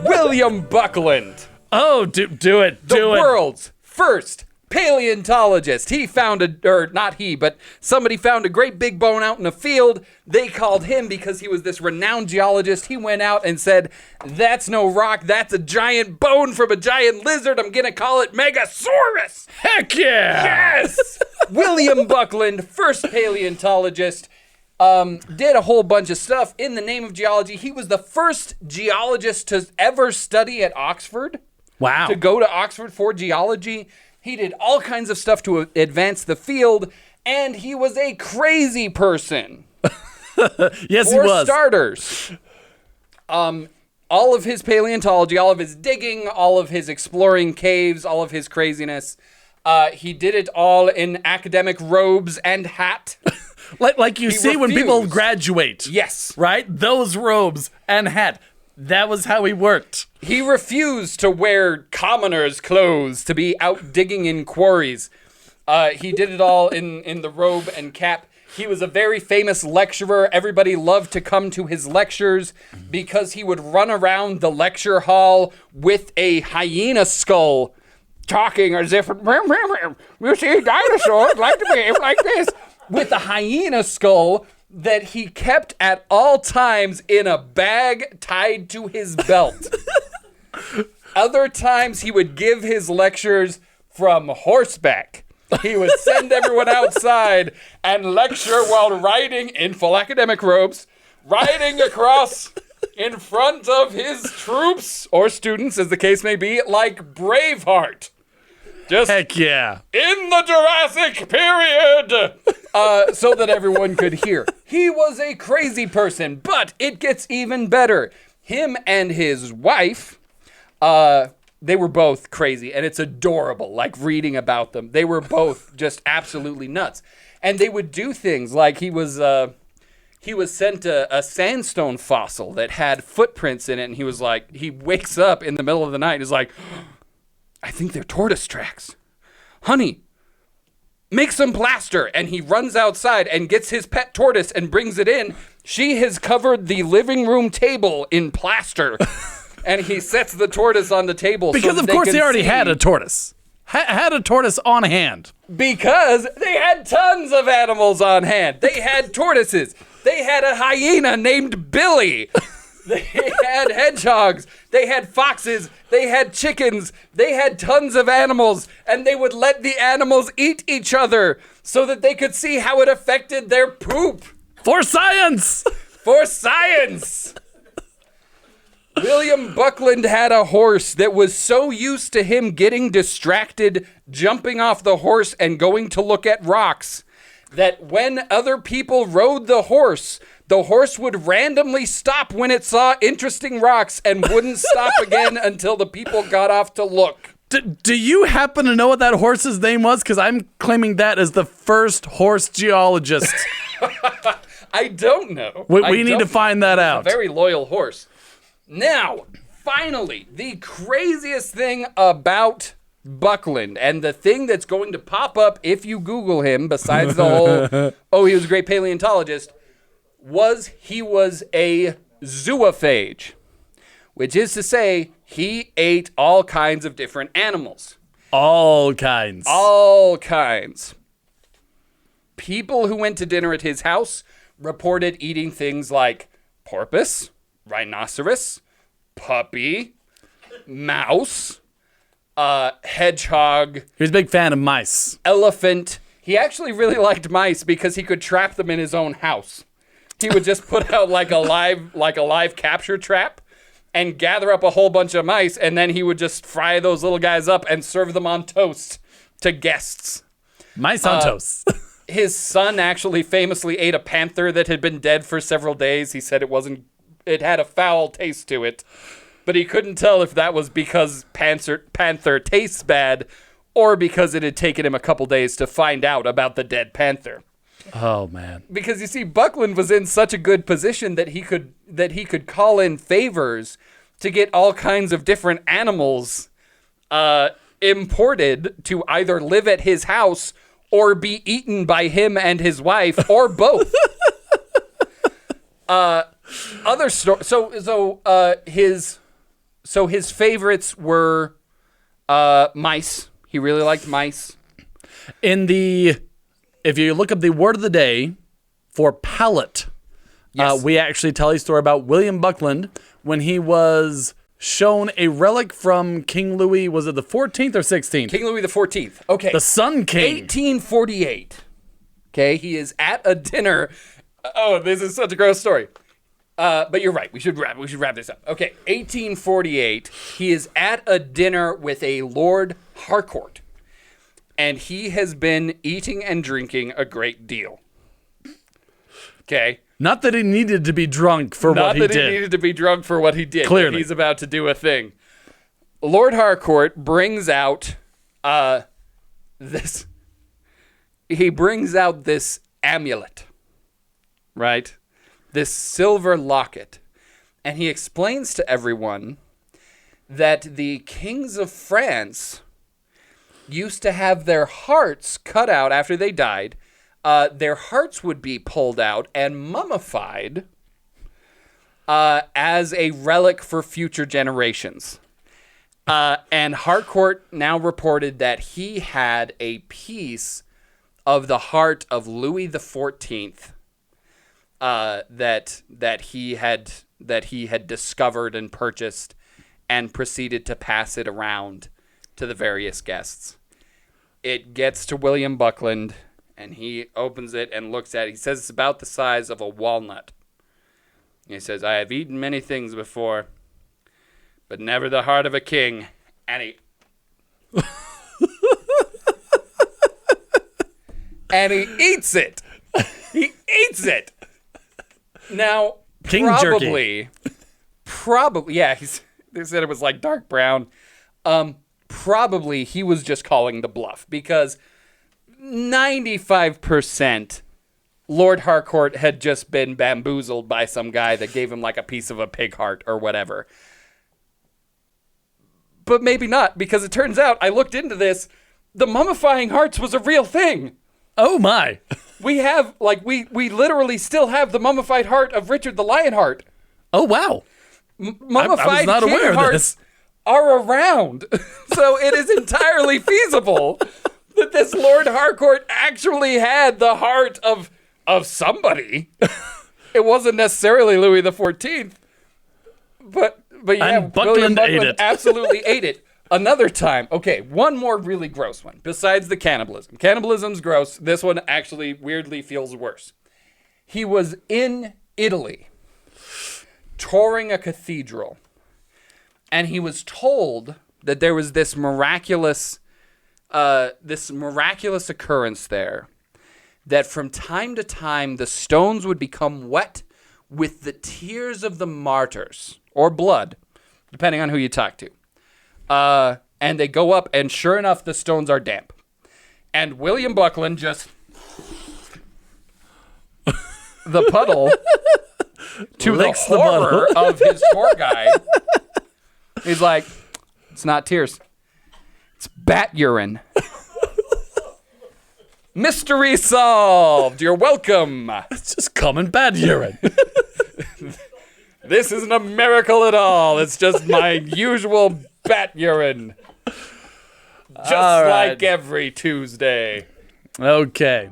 William Buckland. Oh, do it. Do it. The world's first paleontologist. But somebody found a great big bone out in a field. They called him because he was this renowned geologist. He went out and said, that's no rock, that's a giant bone from a giant lizard. I'm gonna call it Megasaurus. Heck yeah! Yes! William Buckland, first paleontologist, did a whole bunch of stuff in the name of geology. He was the first geologist to ever study at Oxford. Wow. To go to Oxford for geology. He did all kinds of stuff to advance the field, and he was a crazy person. Yes, he was. For starters, all of his paleontology, all of his digging, all of his exploring caves, all of his craziness, he did it all in academic robes and hat. like you see when people graduate. Yes. Right? Those robes and hat. That was how he worked. He refused to wear commoners' clothes to be out digging in quarries. He did it all in the robe and cap. He was a very famous lecturer. Everybody loved to come to his lectures because he would run around the lecture hall with a hyena skull, talking as if, you see, dinosaurs like to behave like this, with a hyena skull that he kept at all times in a bag tied to his belt. Other times he would give his lectures from horseback. He would send everyone outside and lecture while riding in full academic robes, riding across in front of his troops or students, as the case may be, like Braveheart. Just heck yeah. In the Jurassic period! So that everyone could hear. He was a crazy person, but it gets even better. Him and his wife, they were both crazy, and it's adorable, like reading about them. They were both just absolutely nuts. And they would do things like he was sent a sandstone fossil that had footprints in it, and he was like, he wakes up in the middle of the night and is like, I think they're tortoise tracks. Honey, make some plaster. And he runs outside and gets his pet tortoise and brings it in. She has covered the living room table in plaster. And he sets the tortoise on the table. Because, of course, he already had a tortoise. Had a tortoise on hand. Because they had tons of animals on hand. They had tortoises. They had a hyena named Billy. They had hedgehogs, they had foxes, they had chickens, they had tons of animals, and they would let the animals eat each other so that they could see how it affected their poop. For science! For science! William Buckland had a horse that was so used to him getting distracted, jumping off the horse and going to look at rocks, that when other people rode the horse would randomly stop when it saw interesting rocks and wouldn't stop again until the people got off to look. Do you happen to know what that horse's name was? Because I'm claiming that as the first horse geologist. I don't know. We need to find that out. It's a very loyal horse. Now, finally, the craziest thing about Buckland, and the thing that's going to pop up if you Google him, besides the whole, he was a great paleontologist, he was a zoophage, which is to say he ate all kinds of different animals. All kinds. All kinds. People who went to dinner at his house reported eating things like porpoise, rhinoceros, puppy, mouse, hedgehog. He was a big fan of mice. Elephant. He actually really liked mice because he could trap them in his own house. He would just put out like a live capture trap and gather up a whole bunch of mice, and then he would just fry those little guys up and serve them on toast to guests. Mice on toast. His son actually famously ate a panther that had been dead for several days. He said it had a foul taste to it, but he couldn't tell if that was because panther tastes bad or because it had taken him a couple days to find out about the dead panther. Oh man! Because you see, Buckland was in such a good position that he could call in favors to get all kinds of different animals imported to either live at his house or be eaten by him and his wife, or both. Other story. So his So his favorites were mice. He really liked mice. If you look up the word of the day for palate, Yes. we actually tell a story about William Buckland when he was shown a relic from King Louis. Was it the 14th or 16th? King Louis XIV. Okay. The Sun King. 1848. Okay, he is at a dinner. Oh, this is such a gross story. But you're right. We should wrap this up. Okay, 1848. He is at a dinner with a Lord Harcourt, and he has been eating and drinking a great deal. Okay. Not that he needed to be drunk for what he did. Not that he needed to be drunk for what he did. Clearly. He's about to do a thing. Lord Harcourt brings out this. He brings out this amulet, right? This silver locket. And he explains to everyone that the kings of France used to have their hearts cut out after they died. Their hearts would be pulled out and mummified as a relic for future generations. And Harcourt now reported that he had a piece of the heart of Louis XIV that he had discovered and purchased, and proceeded to pass it around to the various guests. It gets to William Buckland, and he opens it and looks at it. He says it's about the size of a walnut. He says, "I have eaten many things before, but never the heart of a king." And he and he eats it. He eats it. Now, King probably, jerky. Yeah. They said it was like dark brown. Probably he was just calling the bluff, because 95% Lord Harcourt had just been bamboozled by some guy that gave him like a piece of a pig heart or whatever. But maybe not, because it turns out, I looked into this, the mummifying hearts was a real thing. Oh my. We have, we literally still have the mummified heart of Richard the Lionheart. Oh wow. Mummified I was not king aware of hearts this. are around. So it is entirely feasible that this Lord Harcourt actually had the heart of somebody. It wasn't necessarily Louis XIV, but yeah, And William Buckland ate it. absolutely ate it. Another time, okay, one more really gross one, besides the cannibalism. Cannibalism's gross. This one actually weirdly feels worse. He was in Italy, touring a cathedral, and he was told that there was this miraculous occurrence there, that from time to time the stones would become wet with the tears of the martyrs, or blood, depending on who you talk to. And they go up, and sure enough, the stones are damp. And William Buckland just the puddle to Licks the the horror of his tour guide. He's like, "It's not tears. It's bat urine." Mystery solved. You're welcome. It's just common bad urine. This isn't a miracle at all. It's just my usual bat urine. Just All right. like every Tuesday. Okay.